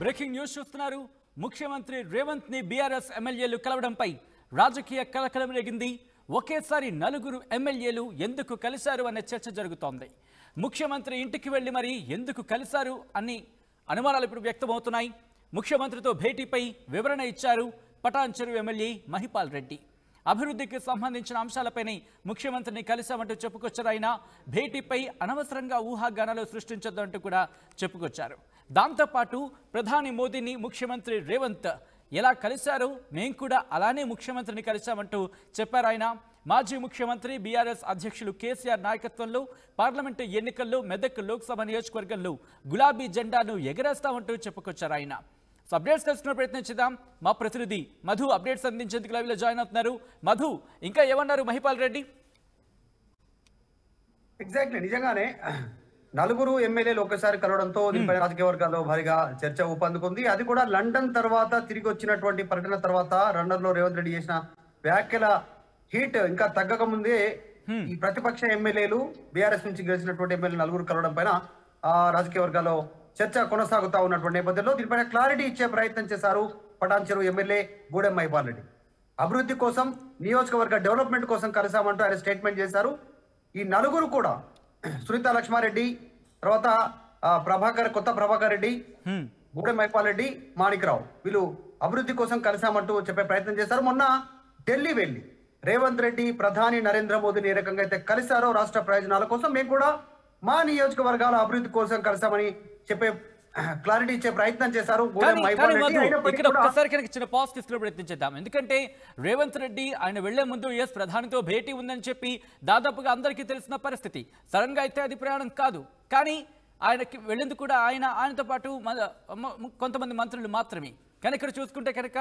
Breaking news చూస్తున్నారు. ముఖ్యమంత్రి రేవంత్ ని బీఆర్ఎస్ ఎమ్మెల్యేలు కలవడంపై రాజకీయ కలకలం రేగింది. ఒకేసారి నలుగురు ఎమ్మెల్యేలు ఎందుకు కలిశారు అనే చర్చ జరుగుతోంది. ముఖ్యమంత్రి ఇంటికి వెళ్లి మరి ఎందుకు కలిశారు అని అనుమానాలు ఇప్పుడు వ్యక్తమవుతున్నాయి. ముఖ్యమంత్రితో భేటీపై వివరణ ఇచ్చారు పటాన్ చెరువు ఎమ్మెల్యే మహిపాల్ రెడ్డి. అభివృద్ధికి సంబంధించిన అంశాలపైనే ముఖ్యమంత్రిని కలిశామంటూ చెప్పుకొచ్చారు. ఆయన భేటీపై అనవసరంగా ఊహాగానాలు సృష్టించొద్దంటూ కూడా చెప్పుకొచ్చారు. దాంతోపాటు ప్రధాని మోదీని ముఖ్యమంత్రి రేవంత్ ఎలా కలిశారో మేము కూడా అలానే ముఖ్యమంత్రిని కలిశామంటూ చెప్పారు. ఆయన మాజీ ముఖ్యమంత్రి బీఆర్ఎస్ అధ్యక్షులు కేసీఆర్ నాయకత్వంలో పార్లమెంటు ఎన్నికల్లో మెదక్ లోక్సభ నియోజకవర్గంలో గులాబీ జెండాను ఎగరేస్తామంటూ చెప్పుకొచ్చారు. ఆయన అప్డేట్స్ తెలుసుకునే ప్రయత్నం చేద్దాం. మా ప్రతినిధి మధు అప్డేట్స్ అందించేందుకు లైవ్లో జాయిన్ అవుతున్నారు. మధు, ఇంకా ఏమన్నారు మహిపాల్ రెడ్డి? ఎగ్జాక్ట్లీ, నిజంగానే నలుగురు ఎమ్మెల్యేలు ఒక్కసారి కలవడంతో దీనిపై రాజకీయ వర్గాల్లో భారీగా చర్చ ఊపందుకుంది. అది కూడా లండన్ తర్వాత తిరిగి వచ్చినటువంటి పర్యటన తర్వాత రన్నర్ లో రేవంత్ రెడ్డి చేసిన వ్యాఖ్యల హీట్ ఇంకా తగ్గక ముందే ఈ ప్రతిపక్ష ఎమ్మెల్యేలు బీఆర్ఎస్ నుంచి గెలిచినటువంటి ఎమ్మెల్యేలు నలుగురు కలవడం పైన రాజకీయ వర్గాల్లో చర్చ కొనసాగుతా ఉన్నటువంటి నేపథ్యంలో దీనిపైన క్లారిటీ ఇచ్చే ప్రయత్నం చేశారు పటాన్ చెరువు ఎమ్మెల్యే గూడెం మహిపాల్ రెడ్డి. అభివృద్ధి కోసం, నియోజకవర్గ డెవలప్మెంట్ కోసం కలిసామంటూ ఆయన స్టేట్మెంట్ చేశారు. ఈ నలుగురు కూడా సునీత లక్ష్మారెడ్డి, తర్వాత కొత్త ప్రభాకర్ రెడ్డి, గూడెం మహిపాల్ రెడ్డి, మాణిక్రావు, వీళ్ళు అభివృద్ధి కోసం కలిసామంటూ చెప్పే ప్రయత్నం చేశారు. మొన్న ఢిల్లీ వెళ్ళి రేవంత్ రెడ్డి ప్రధాని నరేంద్ర మోదీని ఏ రకంగా అయితే కలిశారో రాష్ట్ర ప్రయోజనాల కోసం మేము కూడా మా నియోజకవర్గాల అభివృద్ధి కోసం కలిసామని చెప్పే క్లారిటీ ఇచ్చే ప్రయత్నం చేశారు. ఇక్కడ ఒక్కసారి చిన్న పాస్ తీసుకునే ప్రయత్నం చేద్దాం. ఎందుకంటే రేవంత్ రెడ్డి ఆయన వెళ్లే ముందు ప్రధానితో భేటీ ఉందని చెప్పి దాదాపుగా అందరికీ తెలిసిన పరిస్థితి. సడన్ గా అయితే అది ప్రయాణం కాదు, కానీ ఆయనకి వెళ్ళేందుకు కూడా ఆయనతో పాటు కొంతమంది మంత్రులు మాత్రమే. కానీ ఇక్కడ చూసుకుంటే కనుక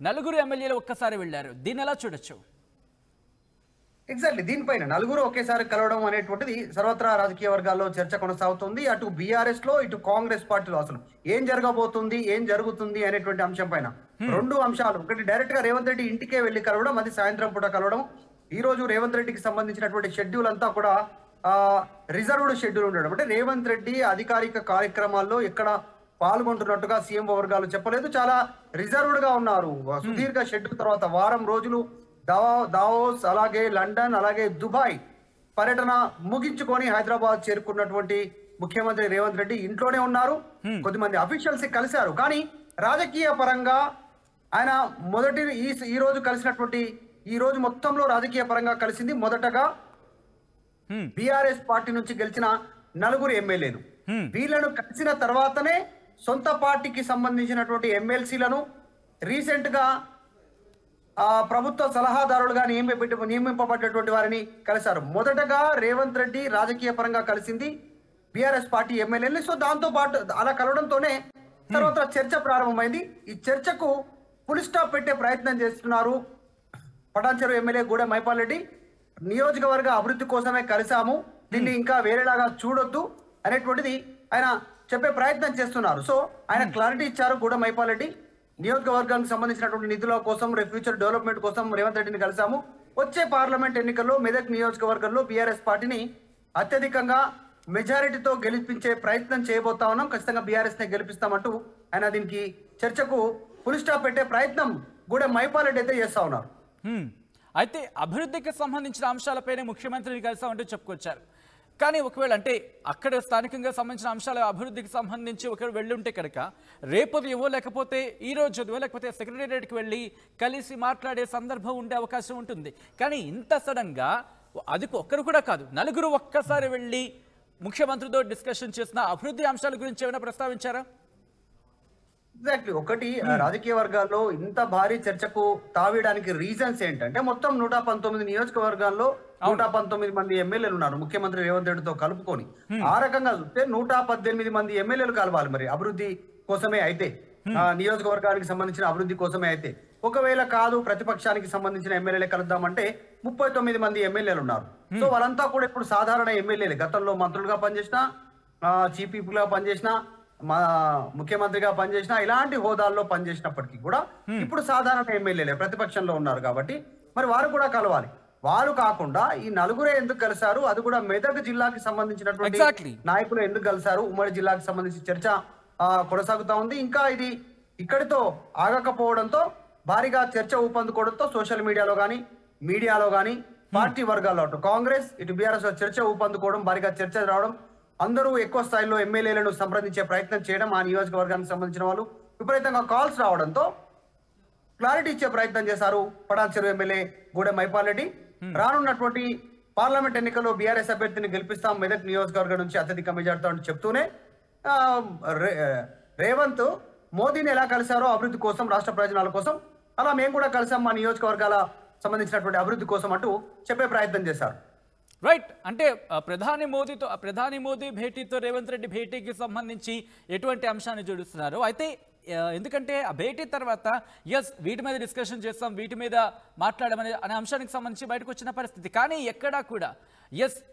నలుగురు ఎమ్మెల్యేలు ఒక్కసారి వెళ్లారు. దీన్ని ఎలా చూడొచ్చు? ఎగ్జాక్ట్లీ, దీనిపైన నలుగురు ఒకేసారి కలవడం అనేటువంటిది సర్వత్రా రాజకీయ వర్గాల్లో చర్చ కొనసాగుతుంది. అటు బీఆర్ఎస్ లో, ఇటు కాంగ్రెస్ పార్టీలో అసలు ఏం జరగబోతుంది, ఏం జరుగుతుంది అనేటువంటి అంశం పైన రెండు అంశాలు. ఒకటి, డైరెక్ట్ గా రేవంత్ రెడ్డి ఇంటికే వెళ్లి కలవడం, అది సాయంత్రం పూట కలవడం. ఈ రోజు రేవంత్ రెడ్డికి సంబంధించినటువంటి షెడ్యూల్ అంతా కూడా రిజర్వ్డ్ షెడ్యూల్ ఉండడం. అంటే రేవంత్ రెడ్డి అధికారిక కార్యక్రమాల్లో ఎక్కడ పాల్గొంటున్నట్టుగా సీఎం వర్గాలు చెప్పలేదు. చాలా రిజర్వ్డ్ గా ఉన్నారు. సుదీర్ఘ షెడ్యూల్ తర్వాత వారం రోజులు దావోస్, అలాగే లండన్, అలాగే దుబాయ్ పర్యటన ముగించుకొని హైదరాబాద్ చేరుకున్నటువంటి ముఖ్యమంత్రి రేవంత్ రెడ్డి ఇంట్లోనే ఉన్నారు. కొద్దిమంది అఫీషియల్స్ కలిశారు. కానీ రాజకీయ పరంగా ఆయన ఈ రోజు కలిసినటువంటి ఈ రోజు మొత్తంలో రాజకీయ పరంగా కలిసింది మొదటగా బీఆర్ఎస్ పార్టీ నుంచి గెలిచిన నలుగురు ఎమ్మెల్యేలు. వీళ్ళను కలిసిన తర్వాతనే సొంత పార్టీకి సంబంధించినటువంటి ఎమ్మెల్సీలను రీసెంట్ గా ప్రభుత్వ సలహాదారులుగా నియమింపబడ్డటువంటి వారిని కలిశారు. మొదటగా రేవంత్ రెడ్డి రాజకీయ పరంగా కలిసింది బీఆర్ఎస్ పార్టీ ఎమ్మెల్యేని. సో దాంతో పాటు అలా కలవడంతోనే తర్వాత చర్చ ప్రారంభమైంది. ఈ చర్చకు ఫుల్ స్టాప్ పెట్టే ప్రయత్నం చేస్తున్నారు పటాన్ చెరువు ఎమ్మెల్యే గూడెం మహిపాల్ రెడ్డి. నియోజకవర్గ అభివృద్ధి కోసమే కలిసాము, దీన్ని ఇంకా వేరేలాగా చూడొద్దు అనేటువంటిది ఆయన చెప్పే ప్రయత్నం చేస్తున్నారు. సో ఆయన క్లారిటీ ఇచ్చారు గూడెం మహిపాల్ రెడ్డి. నియోజకవర్గానికి సంబంధించినటువంటి నిధుల కోసం, ఫ్యూచర్ డెవలప్మెంట్ కోసం రేవంత్ రెడ్డిని కలిసాము. వచ్చే పార్లమెంట్ ఎన్నికల్లో మెదక్ నియోజకవర్గంలో బీఆర్ఎస్ పార్టీని అత్యధికంగా మెజారిటీతో గెలిపించే ప్రయత్నం చేయబోతా ఉన్నాం, ఖచ్చితంగా బీఆర్ఎస్ నే గెలిపిస్తామంటూ ఆయన దీనికి చర్చకు ఫుల్ స్టాప్ పెట్టే ప్రయత్నం గూడెం మహిపాల్ రెడ్డి అయితే చేస్తా ఉన్నారు. అయితే అభివృద్ధికి సంబంధించిన అంశాలపైనే ముఖ్యమంత్రిని కలిసామంటూ చెప్పుకొచ్చారు. కానీ ఒకవేళ అంటే అక్కడ స్థానికంగా సంబంధించిన అంశాల అభివృద్ధికి సంబంధించి ఒకవేళ వెళ్ళి ఉంటే కనుక రేపు ఉదయమో లేకపోతే ఈ రోజు ఉదయమో లేకపోతే సెక్రటేరియట్కి వెళ్ళి కలిసి మాట్లాడే సందర్భం ఉండే అవకాశం ఉంటుంది. కానీ ఇంత సడన్గా అది ఒక్కరు కూడా కాదు, నలుగురు ఒక్కసారి వెళ్ళి ముఖ్యమంత్రితో డిస్కషన్ చేసిన అభివృద్ధి అంశాల గురించి ఏమైనా ప్రస్తావించారా? ఎగ్జాక్ట్లీ, ఒకటి రాజకీయ వర్గాల్లో ఇంత భారీ చర్చకు తావడానికి రీజన్స్ ఏంటంటే మొత్తం 119 నియోజకవర్గాల్లో 119 మంది ఎమ్మెల్యేలు ఉన్నారు ముఖ్యమంత్రి రేవంత్ రెడ్డితో కలుపుకొని. ఆ రకంగా చూస్తే 118 మంది ఎమ్మెల్యేలు కలవాలి మరి అభివృద్ధి కోసమే అయితే, నియోజకవర్గానికి సంబంధించిన అభివృద్ధి కోసమే అయితే. ఒకవేళ కాదు ప్రతిపక్షానికి సంబంధించిన ఎమ్మెల్యేలే కలుద్దామంటే 39 మంది ఎమ్మెల్యేలు ఉన్నారు. సో వాళ్ళంతా కూడా ఇప్పుడు సాధారణ ఎమ్మెల్యేలే. గతంలో మంత్రులుగా పనిచేసిన, చీఫ్ విప్ గా పనిచేసిన, ముఖ్యమంత్రిగా పనిచేసిన, ఇలాంటి హోదాల్లో పనిచేసినప్పటికీ కూడా ఇప్పుడు సాధారణ ఎమ్మెల్యేలే ప్రతిపక్షంలో ఉన్నారు. కాబట్టి మరి వారు కూడా కలవాలి. వారు కాకుండా ఈ నలుగురే ఎందుకు కలిశారు, అది కూడా మెదక్ జిల్లాకి సంబంధించినటువంటి నాయకులు ఎందుకు కలిశారు, ఉమ్మడి జిల్లాకి సంబంధించి చర్చ కొనసాగుతా ఉంది. ఇంకా ఇది ఇక్కడితో ఆగకపోవడంతో భారీగా చర్చ ఊపందుకోవడంతో సోషల్ మీడియాలో కానీ మీడియాలో కానీ పార్టీ వర్గాల్లో అటు కాంగ్రెస్ ఇటు బీఆర్ఎస్ చర్చ ఊపందుకోవడం, భారీగా చర్చ రావడం, అందరూ ఎక్కువ స్థాయిలో ఎమ్మెల్యేలను సంప్రదించే ప్రయత్నం చేయడం, ఆ నియోజకవర్గానికి సంబంధించిన వాళ్ళు విపరీతంగా కాల్స్ రావడంతో క్లారిటీ ఇచ్చే ప్రయత్నం చేశారు పటాన్ చెరువు ఎమ్మెల్యే గూడెం మైపాల్ రెడ్డి. రానున్నటువంటి పార్లమెంట్ ఎన్నికల్లో బీఆర్ఎస్ అభ్యర్థిని గెలిపిస్తాం మెదక్ నియోజకవర్గం నుంచి అత్యధిక మెజార్టీతో అని చెప్తూనే రేవంత్ మోదీని ఎలా కలిశారో అభివృద్ధి కోసం, రాష్ట్ర ప్రయోజనాల కోసం, అలా మేము కూడా కలిసాం మా నియోజకవర్గాల సంబంధించినటువంటి అభివృద్ధి కోసం అంటూ చెప్పే ప్రయత్నం చేశారు. రైట్, అంటే ప్రధాని మోదీ భేటీతో రేవంత్ రెడ్డి భేటీకి సంబంధించి ఎటువంటి అంశాన్ని జోడిస్తున్నారు? అయితే ఎందుకంటే ఆ భేటీ తర్వాత వీటి మీద డిస్కషన్ చేస్తాం, వీటి మీద మాట్లాడమనే అనే అంశానికి సంబంధించి బయటకు వచ్చిన పరిస్థితి. కానీ ఎక్కడా కూడా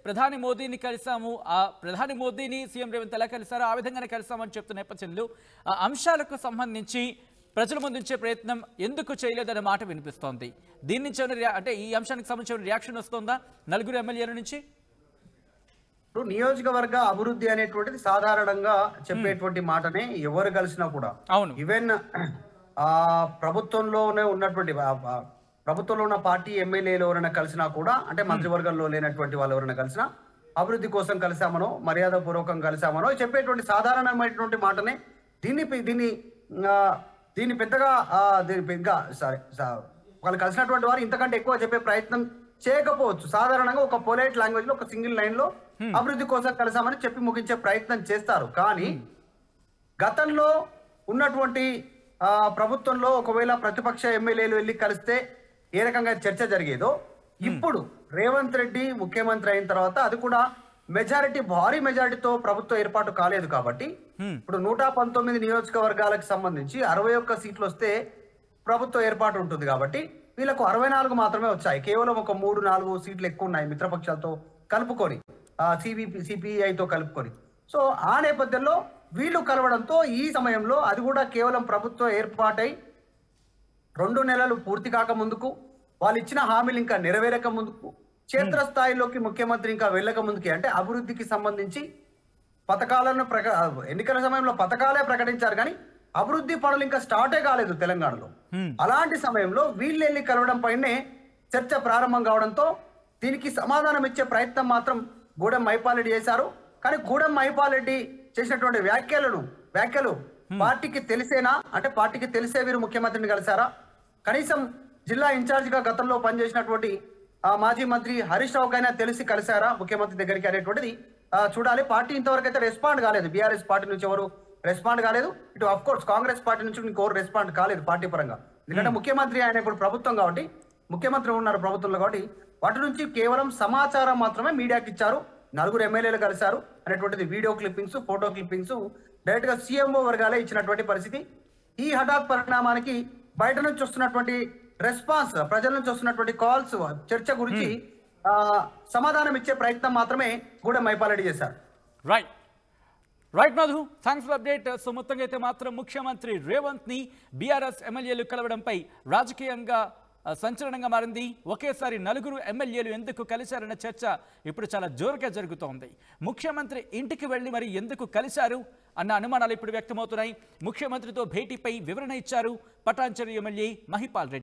ప్రధాని మోదీని కలిసాము, ఆ ప్రధాని మోదీని సీఎం రేవంత్ ఎలా కలిసారో ఆ విధంగానే కలిసామని చెప్తున్న నేపథ్యంలో ఆ అంశాలకు సంబంధించి ప్రజల ముందుంచే ప్రయత్నం ఎందుకు చేయలేదనే మాట వినిపిస్తోంది. దీని నుంచి అంటే ఈ అంశానికి సంబంధించిన రియాక్షన్ వస్తుందా నలుగురు ఎమ్మెల్యేల నుంచి? ఇప్పుడు నియోజకవర్గ అభివృద్ధి అనేటువంటిది సాధారణంగా చెప్పేటువంటి మాటనే ఎవరు కలిసినా కూడా. అవును, ఈవెన్ ప్రభుత్వంలోనే ఉన్నటువంటి ప్రభుత్వంలో ఉన్న పార్టీ ఎమ్మెల్యేలు ఎవరైనా కలిసినా కూడా, అంటే మంత్రివర్గంలో లేనటువంటి వాళ్ళు ఎవరైనా కలిసినా అభివృద్ధి కోసం కలిసామనో మర్యాద పూర్వకంగా కలిసామనో చెప్పేటువంటి సాధారణమైనటువంటి మాటనే. దీన్ని పెద్దగా వాళ్ళు కలిసినటువంటి వారు ఇంతకంటే ఎక్కువ చెప్పే ప్రయత్నం చేయకపోవచ్చు. సాధారణంగా ఒక పొలైట్ లాంగ్వేజ్ లో ఒక సింగిల్ లైన్ లో అభివృద్ధి కోసం కలిసామని చెప్పి ముగించే ప్రయత్నం చేస్తారు. కానీ గతంలో ఉన్నటువంటి ప్రభుత్వంలో ఒకవేళ ప్రతిపక్ష ఎమ్మెల్యేలు వెళ్ళి కలిస్తే ఏ రకంగా చర్చ జరిగేదో, ఇప్పుడు రేవంత్ రెడ్డి ముఖ్యమంత్రి అయిన తర్వాత అది కూడా భారీ మెజారిటీతో ప్రభుత్వం ఏర్పాటు కాలేదు కాబట్టి ఇప్పుడు 119 నియోజకవర్గాలకు సంబంధించి 61 సీట్లు వస్తే ప్రభుత్వ ఏర్పాటు ఉంటుంది కాబట్టి వీళ్ళకు 64 మాత్రమే వచ్చాయి. కేవలం ఒక 3-4 సీట్లు ఎక్కువ ఉన్నాయి మిత్రపక్షాలతో కలుపుకొని, సిపిఐతో కలుపుకొని. సో ఆ నేపథ్యంలో వీళ్ళు కలవడంతో ఈ సమయంలో అది కూడా కేవలం ప్రభుత్వం ఏర్పాటై 2 నెలలు పూర్తి కాక ముందుకు, వాళ్ళు ఇచ్చిన హామీలు ఇంకా నెరవేరక ముందుకు, క్షేత్రస్థాయిలోకి ముఖ్యమంత్రి ఇంకా వెళ్ళక ముందుకి, అంటే అభివృద్ధికి సంబంధించి పథకాలను ఎన్నికల సమయంలో పథకాలే ప్రకటించారు కానీ అభివృద్ధి పనులు ఇంకా స్టార్టే కాలేదు తెలంగాణలో. అలాంటి సమయంలో వీళ్ళు వెళ్ళి కలవడం పైనే చర్చ ప్రారంభం కావడంతో దీనికి సమాధానం ఇచ్చే ప్రయత్నం మాత్రం గూడెం మైపాల్ రెడ్డి చేశారు. కానీ గూడెం మైపాల్ రెడ్డి చేసినటువంటి వ్యాఖ్యలు పార్టీకి తెలిసేనా, అంటే పార్టీకి తెలిసే వీరు ముఖ్యమంత్రిని కలిశారా, కనీసం జిల్లా ఇన్ఛార్జిగా గతంలో పనిచేసినటువంటి మాజీ మంత్రి హరీష్ రావుకైనా తెలిసి కలిశారా ముఖ్యమంత్రి దగ్గరికి అనేటువంటిది చూడాలి. పార్టీ ఇంతవరకు అయితే రెస్పాండ్ కాలేదు. బీఆర్ఎస్ పార్టీ నుంచి ఎవరు రెస్పాండ్ కాలేదు, ఇటు అఫ్ కోర్స్ కాంగ్రెస్ పార్టీ నుంచి ఇంకెవరు రెస్పాండ్ కాలేదు పార్టీ పరంగా. ఎందుకంటే ముఖ్యమంత్రి ఆయన ఇప్పుడు ప్రభుత్వం కాబట్టి, ముఖ్యమంత్రి ఉన్నారు ప్రభుత్వంలో కాబట్టి, వాటి నుంచి కేవలం సమాచారం మాత్రమే మీడియాకి ఇచ్చారు. 4 ఎమ్మెల్యేలు కలిశారు అనేటువంటిది video clippings, photo clippings direct గా సీఎంఓ వర్గాలే ఇచ్చినటువంటి పరిస్థితి. ఈ హఠాత్ పరిణామానికి బయట నుంచి వస్తున్నటువంటి రెస్పాన్స్, ప్రజల నుంచి వస్తున్నటువంటి కాల్స్, చర్చ గురించి సమాధానం ఇచ్చే ప్రయత్నం మాత్రమే గూడెం మైపాల్ రెడ్డి చేశారు. Right Madhu, thanks for update. So మొత్తంగా అయితే మాత్రం ముఖ్యమంత్రి రేవంత్ ని బీఆర్ఎస్ ఎమ్మెల్యేలు కలవడంపై రాజకీయంగా సంచలనంగా మారింది. ఒకేసారి 4 ఎమ్మెల్యేలు ఎందుకు కలిశారన్న చర్చ ఇప్పుడు చాలా జోరుగా జరుగుతోంది. ముఖ్యమంత్రి ఇంటికి వెళ్ళి మరి ఎందుకు కలిశారు అన్న అనుమానాలు ఇప్పుడు వ్యక్తమవుతున్నాయి. ముఖ్యమంత్రితో భేటీపై వివరణ ఇచ్చారు పటాన్ చెరువు ఎమ్మెల్యే మహిపాల్ రెడ్డి.